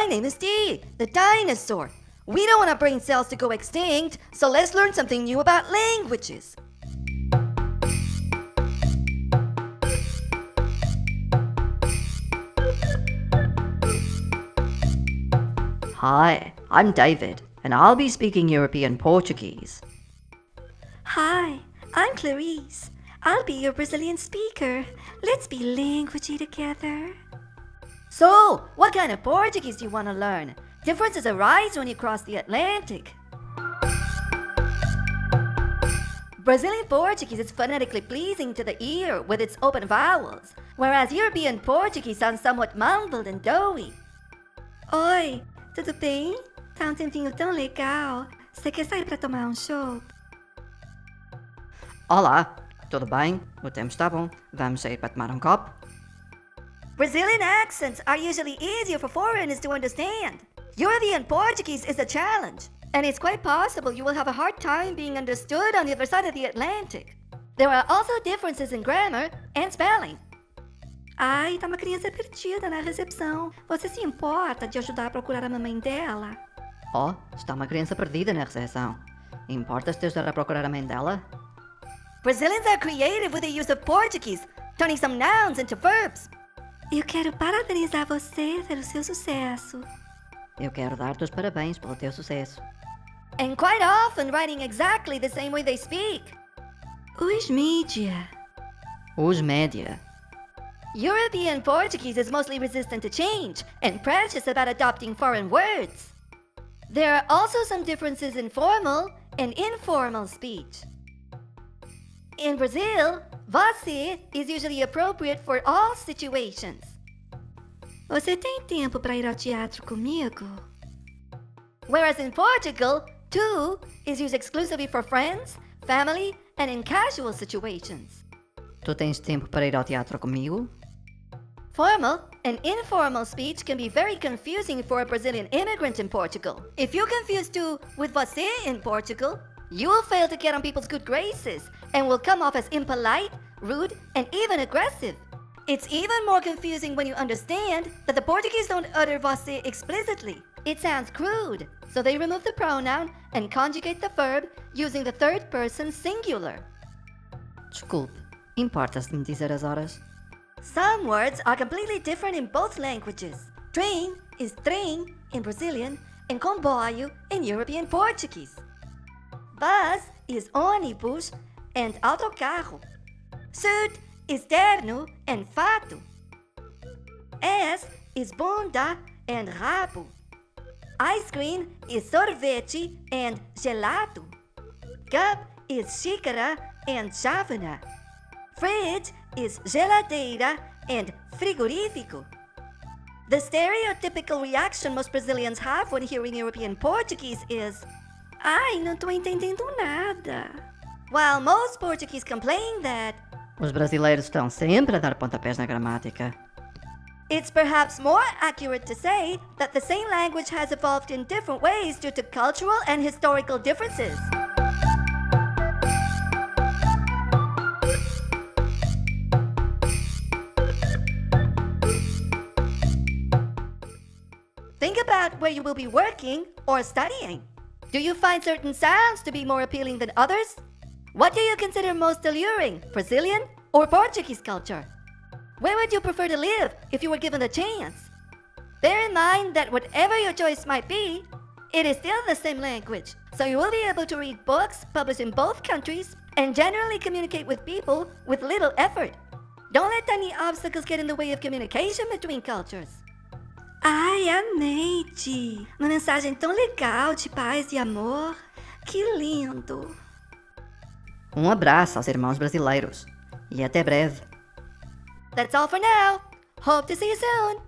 My name is Dee, the dinosaur. We don't want our brain cells to go extinct, so let's learn something new about languages. Hi, I'm David, and I'll be speaking European Portuguese. Hi, I'm Clarice. I'll be your Brazilian speaker. Let's be languagey together. So, what kind of Portuguese do you want to learn? Differences arise when you cross the Atlantic. Brazilian Portuguese is phonetically pleasing to the ear with its open vowels, whereas European Portuguese sounds somewhat mumbled and doughy. Oi, tudo bem? Tá um tempinho tão legal. Você quer sair pra tomar um chopp? Olá, tudo bem? O tempo está bom. Vamos sair para tomar um copo? Brazilian accents are usually easier for foreigners to understand. European Portuguese is a challenge, and it's quite possible you will have a hard time being understood on the other side of the Atlantic. There are also differences in grammar and spelling. Ai, tá uma criança perdida na recepção. Você se importa de ajudar a procurar a mamãe dela? Oh, está uma criança perdida na recepção. Importas-te de ajudar a procurar a mãe dela? Brazilians are creative with the use of Portuguese, turning some nouns into verbs. Eu quero parabenizar você pelo seu sucesso. Eu quero dar-te os parabéns pelo teu sucesso. And quite often writing exactly the same way they speak. Os mídia. Os média. European Portuguese is mostly resistant to change and precious about adopting foreign words. There are also some differences in formal and informal speech. In Brazil, você is usually appropriate for all situations. Você tem tempo para ir ao teatro comigo? Whereas in Portugal, tu is used exclusively for friends, family, and in casual situations. Tu tens tempo para ir ao teatro comigo? Formal and informal speech can be very confusing for a Brazilian immigrant in Portugal. If you confuse tu with você in Portugal, you will fail to get on people's good graces and will come off as impolite, rude, and even aggressive. It's even more confusing when you understand that the Portuguese don't utter você explicitly. It sounds crude, so they remove the pronoun and conjugate the verb using the third person singular. Desculpe, importa-se de me dizer as horas? Some words are completely different in both languages. Train is trem in Brazilian and comboio in European Portuguese. Bus is ônibus and autocarro. Suit is terno and fato. S is bunda and rabo. Ice cream is sorvete and gelato. Cup is xícara and chávena. Fridge is geladeira and frigorífico. The stereotypical reaction most Brazilians have when hearing European Portuguese is, Ai, não tô entendendo nada. while most Portuguese complain that Os brasileiros estão sempre a dar pontapés na gramática. it's perhaps more accurate to say that the same language has evolved in different ways due to cultural and historical differences. Think about where you will be working or studying. Do you find certain sounds to be more appealing than others? What do you consider most alluring, Brazilian or Portuguese culture? Where would you prefer to live if you were given the chance? Bear in mind that whatever your choice might be, it is still the same language, so you will be able to read books published in both countries and generally communicate with people with little effort. Don't let any obstacles get in the way of communication between cultures. Ai, amei, Di. Uma mensagem tão legal de paz e amor. Que lindo. Um abraço aos irmãos brasileiros. E até breve. That's all for now. Hope to see you soon.